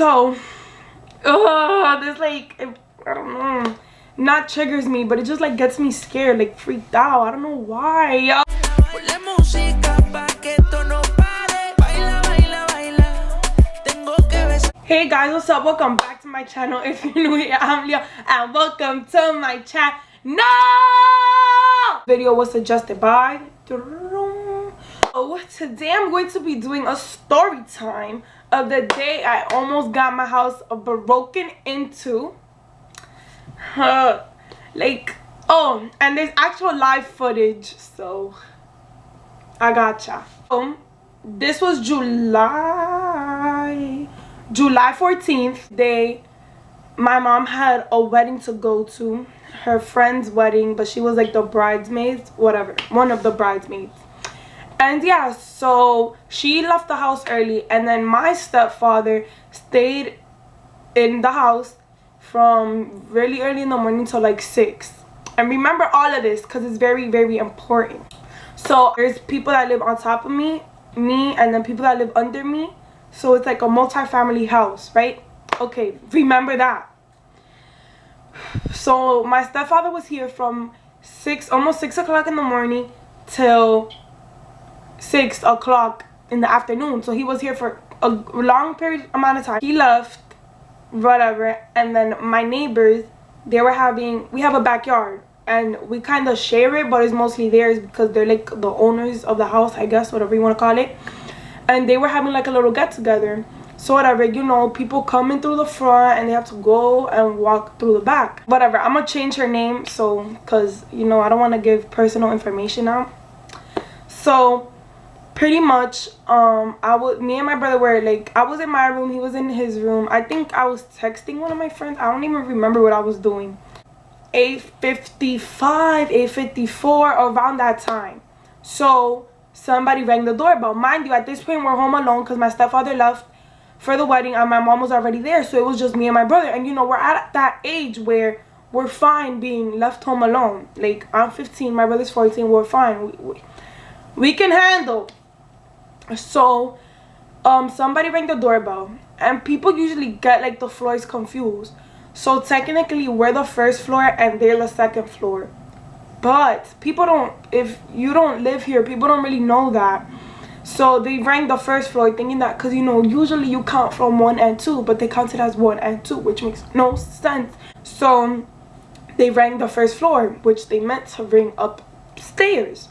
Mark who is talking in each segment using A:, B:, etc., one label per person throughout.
A: So, this like, I don't know, not triggers me, but it just like gets me scared, like freaked out. I don't know why. Hey guys, what's up? Welcome back to my channel. If you're new here, I'm Leah, and welcome to my channel. No! Video was suggested by... So today I'm going to be doing a story time of the day I almost got my house broken into. Like, oh, and there's actual live footage, so I gotcha. This was July 14th day. My mom had a wedding to go to, her friend's wedding, but she was like the bridesmaids, whatever, one of the bridesmaids. And yeah, so she left the house early, and then my stepfather stayed in the house from really early in the morning till like 6. And remember all of this because it's very, very important. So there's people that live on top of me, and then people that live under me. So it's like a multi-family house, right? Okay, remember that. So my stepfather was here from almost 6 o'clock in the morning till 6 o'clock in the afternoon. So he was here for a long period amount of time. He left, whatever, and then my neighbors, we have a backyard, and we kind of share it, but it's mostly theirs because they're like the owners of the house, I guess, whatever you want to call it. And they were having like a little get together. So whatever, you know, people come in through the front and they have to go and walk through the back. Whatever, I'm gonna change her name, so, because, you know, I don't want to give personal information out. So pretty much, me and my brother were like, I was in my room, he was in his room. I think I was texting one of my friends. I don't even remember what I was doing. 8:55, 8:54, around that time. So somebody rang the doorbell. Mind you, at this point we're home alone because my stepfather left for the wedding and my mom was already there, so it was just me and my brother. And you know, we're at that age where we're fine being left home alone. Like, I'm 15, my brother's 14, we're fine, we can handle. So somebody rang the doorbell, and people usually get like the floors confused. So technically we're the first floor and they're the second floor, but people don't, if you don't live here, people don't really know that. So they rang the first floor thinking that, because you know, usually you count from 1 and 2, but they counted as 1 and 2, which makes no sense. So they rang the first floor, which they meant to ring upstairs.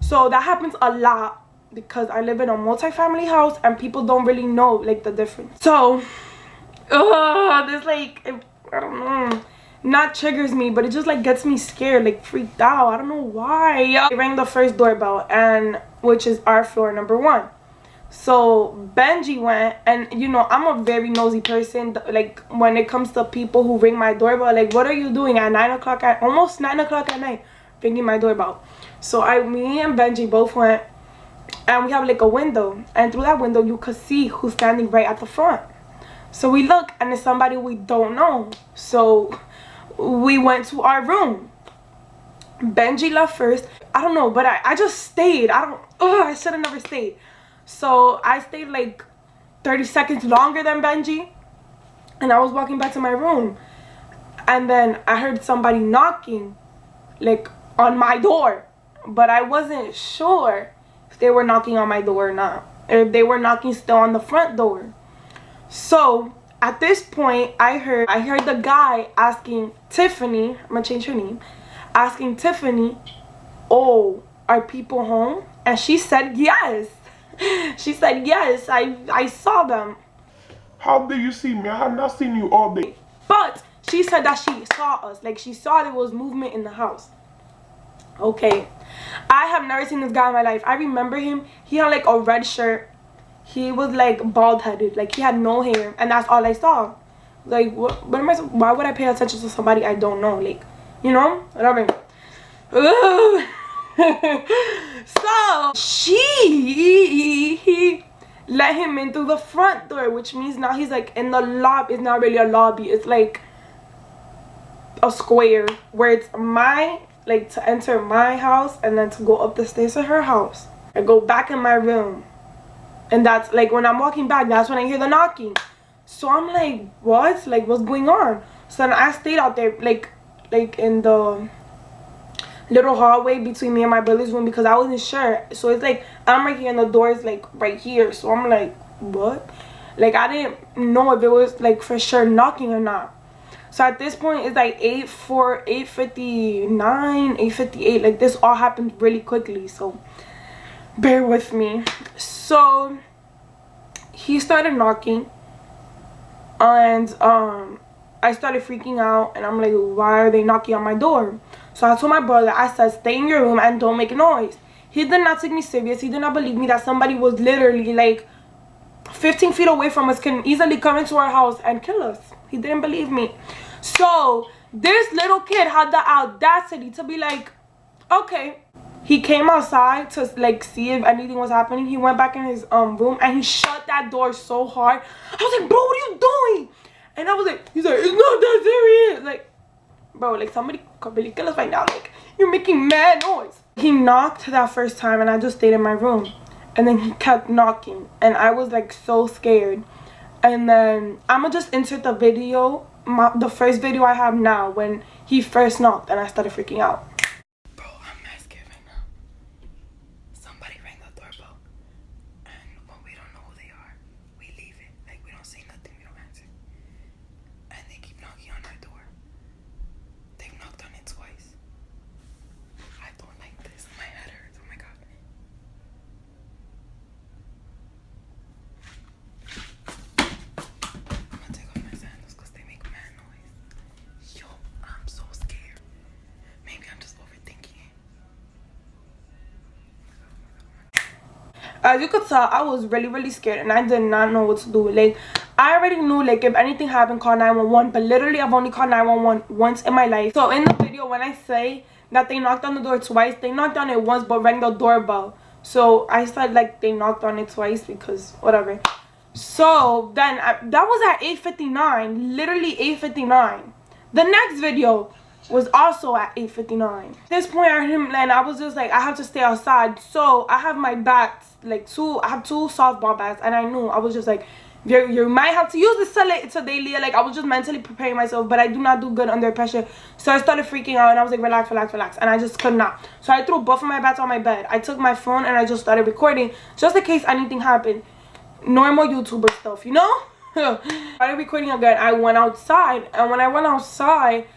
A: So that happens a lot because I live in a multi-family house and people don't really know like the difference. So this like, I don't know, not triggers me, but it just like gets me scared, like freaked out. I don't know why. They rang the first doorbell, and which is our floor, number 1. So Benji went, and you know, I'm a very nosy person. Like, when it comes to people who ring my doorbell, like, what are you doing at 9 o'clock at almost 9 o'clock at night ringing my doorbell? So me and Benji both went, and we have like a window, and through that window you could see who's standing right at the front. So we look, and it's somebody we don't know. So we went to our room. Benji left first. I don't know, but I just stayed. I should have never stayed. So I stayed like 30 seconds longer than Benji, and I was walking back to my room, and then I heard somebody knocking like on my door, but I wasn't sure if they were knocking on my door or not, or if they were knocking still on the front door. So at this point, I heard the guy asking Tiffany, I'm gonna change her name, asking Tiffany, oh, are people home? And she said yes. She said yes, I saw them.
B: How did you see me? I have not seen you all day.
A: But she said that she saw us, like she saw there was movement in the house. Okay, I have never seen this guy in my life. I remember him, he had like a red shirt. He was like bald-headed, like he had no hair, and that's all I saw. Like, why would I pay attention to somebody I don't know? Like, you know, whatever. So she let him in through the front door, which means now he's like in the lobby. It's not really a lobby, it's like a square where it's like to enter my house and then to go up the stairs to her house. I go back in my room, and that's like when I'm walking back, that's when I hear the knocking. So I'm like, what? Like, what's going on? So then I stayed out there, like in the little hallway between me and my brother's room, because I wasn't sure. So it's like I'm right here and the door is like right here. So I'm like, what? Like, I didn't know if it was like for sure knocking or not. So at this point it's like 8:59, 8:58. Like, this all happened really quickly, so bear with me. So he started knocking, and I started freaking out, and I'm like, why are they knocking on my door? So I told my brother, I said, stay in your room and don't make a noise. He did not take me serious. He did not believe me that somebody was literally like 15 feet away from us, can easily come into our house and kill us. He didn't believe me. So this little kid had the audacity to be like, okay. He came outside to like see if anything was happening. He went back in his room and he shut that door so hard. I was like, bro, what are you doing? And I was like, he's like, it's not that serious. Like, bro, like, somebody could really kill us right now. Like, you're making mad noise. He knocked that first time and I just stayed in my room. And then he kept knocking and I was like so scared. And then I'ma just insert the video, the first video I have now, when he first knocked and I started freaking out.
C: Bro, I'm not scared right now. Somebody rang the doorbell, and when we don't know who they are, we leave it. Like, we don't say nothing, we don't answer. And they keep knocking on our door. They've knocked on it twice. I don't like this. My head hurts. Oh my god. I'm gonna take off my sandals because they make mad noise. Yo, I'm so scared. Maybe I'm just overthinking it.
A: As you could tell, I was really scared and I did not know what to do. Like, I already knew, like, if anything happened, call 911. But literally, I've only called 911 once in my life. So in the video, when I say that they knocked on the door twice, they knocked on it once but rang the doorbell. So I said, like, they knocked on it twice because whatever. So then that was at 8:59, literally 8:59. The next video was also at 8:59. At this point, I heard him and I was just like, I have to stay outside. So I have my bats, like I have two softball bats, and I knew, I was just like, you might have to use this today, Leah. Like, I was just mentally preparing myself, but I do not do good under pressure. So I started freaking out and I was like, relax, and I just could not. So I threw both of my bats on my bed. I took my phone and I just started recording just in case anything happened. Normal YouTuber stuff, you know? Started recording again. I went outside, and when I went outside,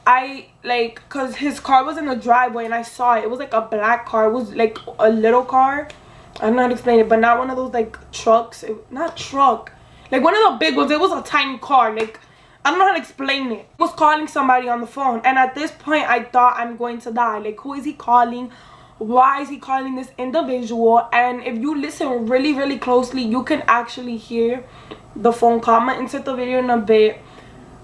A: I like, cause his car was in the driveway and I saw it. It was like a black car. It was like a little car. I don't know how to explain it, but not one of those like trucks. Not truck, like one of the big ones. It was a tiny car. Like, I don't know how to explain it. I was calling somebody on the phone, and at this point I thought, I'm going to die. Like, who is he calling? Why is he calling this individual? And if you listen really closely, you can actually hear the phone call. I'm gonna insert the video in a bit,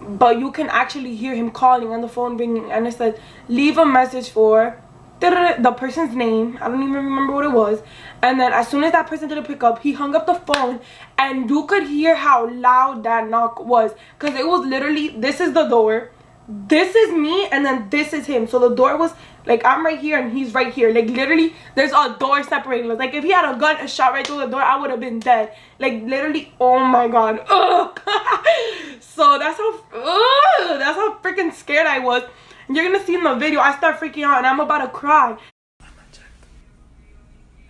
A: but you can actually hear him calling and the phone ringing, and it says, leave a message for the person's name. I don't even remember what it was. And then as soon as that person didn't pick up, he hung up the phone, and you could hear how loud that knock was, because it was literally, this is the door, this is me, and then this is him. So the door was like, I'm right here and he's right here. Like, literally there's a door separating us. Like, if he had a gun and shot right through the door, I would have been dead. Like, literally, oh my god. Ugh. So that's how freaking scared I was. And you're gonna see in the video, I start freaking out and I'm about to cry.
C: I'm gonna check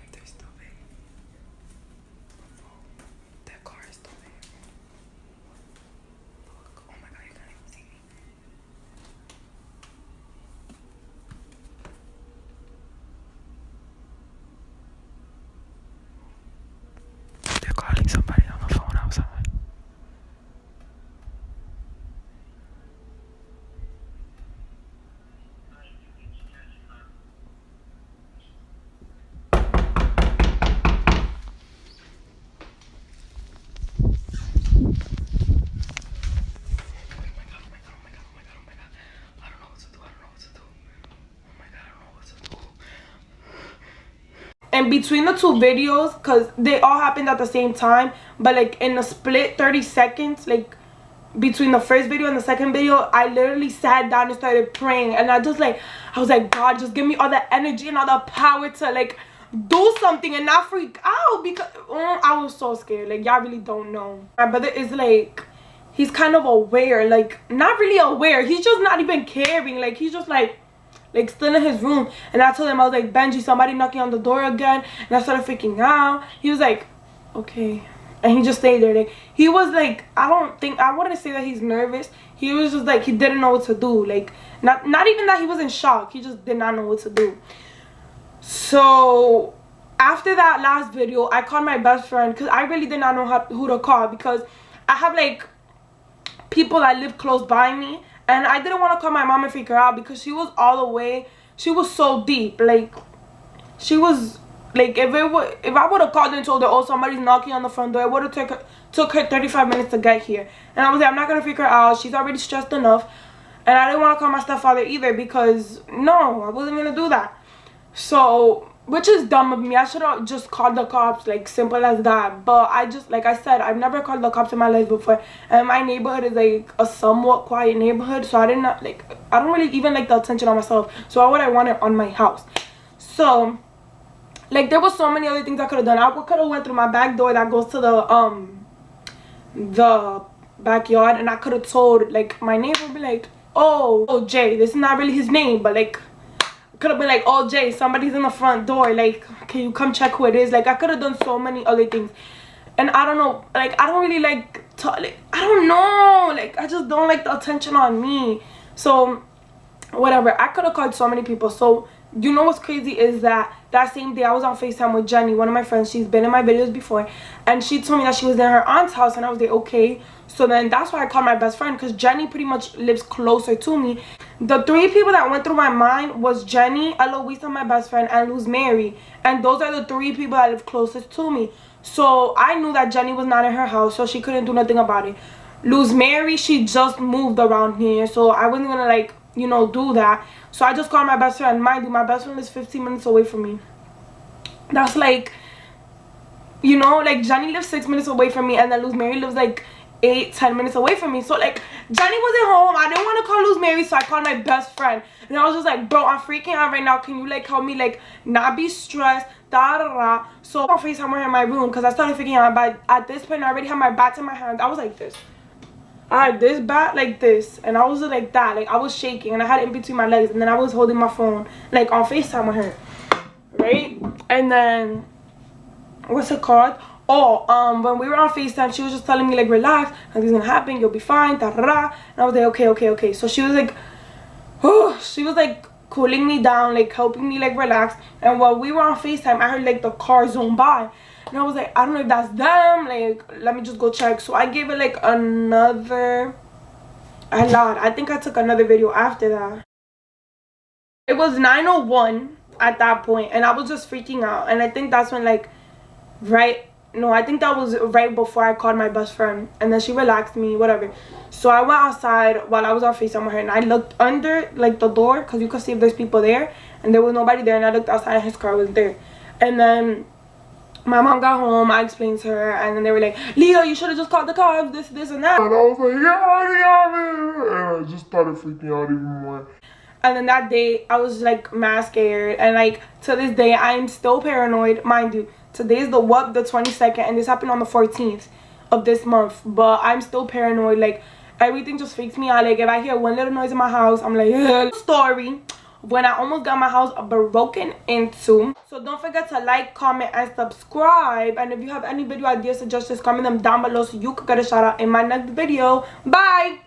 C: if they're still there. That car is still there. Look, oh my god, you can't even see me. They're calling somebody on the phone outside.
A: And between the two videos, because they all happened at the same time, but like in a split 30 seconds, like between the first video and the second video, I literally sat down and started praying. And I was like, God, just give me all the energy and all the power to like do something and not freak out, because I was so scared. Like, y'all really don't know. My brother is like, he's kind of aware, like not really aware, he's just not even caring. Like, he's just like still in his room. And I told him, I was like, Benji, somebody knocking on the door again. And I started freaking out. He was like, okay. And he just stayed there. Like, he was like, I wouldn't say that he's nervous. He was just like, he didn't know what to do. Like, not even that he was in shock, he just did not know what to do. So after that last video, I called my best friend, because I really did not know who to call, because I have like people that live close by me, and I didn't want to call my mom and freak her out, because she was all the way, she was so deep. Like, she was like, if I would have called and told her, oh, somebody's knocking on the front door, it would have took her 35 minutes to get here. And I was like, I'm not gonna freak her out, she's already stressed enough. And I didn't want to call my stepfather either, because no, I wasn't gonna do that. So, which is dumb of me. I should have just called the cops, like, simple as that. But I just, like I said, I've never called the cops in my life before, and my neighborhood is like a somewhat quiet neighborhood, so I don't really even like the attention on myself. So why would I want it on my house? So, like, there was so many other things I could have done. I could have went through my back door that goes to the backyard, and I could have told, like, my neighbor would be like, oh Jay, this is not really his name, but like, could have been like, oh Jay, somebody's in the front door, like, can you come check who it is? Like, I could have done so many other things. And I don't know, like, I don't really like I don't know, like, I just don't like the attention on me. So whatever, I could have called so many people. So you know what's crazy is that same day I was on FaceTime with Jenny, one of my friends. She's been in my videos before, and she told me that she was in her aunt's house, and I was like, okay. So then that's why I called my best friend, because Jenny pretty much lives closer to me. The three people that went through my mind was Jenny, Eloisa, my best friend, and Luz Mary. And those are the three people that live closest to me. So I knew that Jenny was not in her house, so she couldn't do nothing about it. Luz Mary, she just moved around here, so I wasn't gonna, like, you know, do that. So I just called my best friend. Mind you, my best friend is 15 minutes away from me. That's like, you know, like, Jenny lives 6 minutes away from me, and then Luz Mary lives like 8-10 minutes away from me. So like, Jenny wasn't home, I didn't want to call Luz Mary, so I called my best friend. And I was just like, bro, I'm freaking out right now, can you like help me, like, not be stressed, da da da. So I'm FaceTime her in my room, because I started freaking out. But at this point I already had my bats in my hands. I was like this, I had this bat like this, and I was like that, like I was shaking, and I had it in between my legs, and then I was holding my phone like on FaceTime with her, right? And then what's it called, when we were on FaceTime, she was just telling me, like, relax, nothing's gonna happen, you'll be fine, da da da. And I was like, okay. So she was like, oh, she was like cooling me down, like helping me like relax. And while we were on FaceTime, I heard like the car zoom by, and I was like, I don't know if that's them, like, let me just go check. So I gave it like another, I lied, I think I took another video after that. It was 9:01 at that point, and I was just freaking out. And I think that's when, like, I think that was right before I called my best friend, and then she relaxed me, whatever. So I went outside while I was on FaceTime with her, and I looked under, like, the door, because you could see if there's people there, and there was nobody there. And I looked outside, and his car was there. And then my mom got home, I explained to her, and then they were like, Leah, you should have just called the cops, this and that.
B: And I was like, yeah, and I just started freaking out even more.
A: And then that day, I was like mad scared, and like to this day, I am still paranoid. Mind you, today is the 22nd, and this happened on the 14th of this month. But I'm still paranoid. Like, everything just freaks me out. Like, if I hear one little noise in my house, I'm like, ugh. Story when I almost got my house broken into. So don't forget to like, comment, and subscribe. And if you have any video ideas, suggestions, comment them down below so you could get a shout out in my next video. Bye.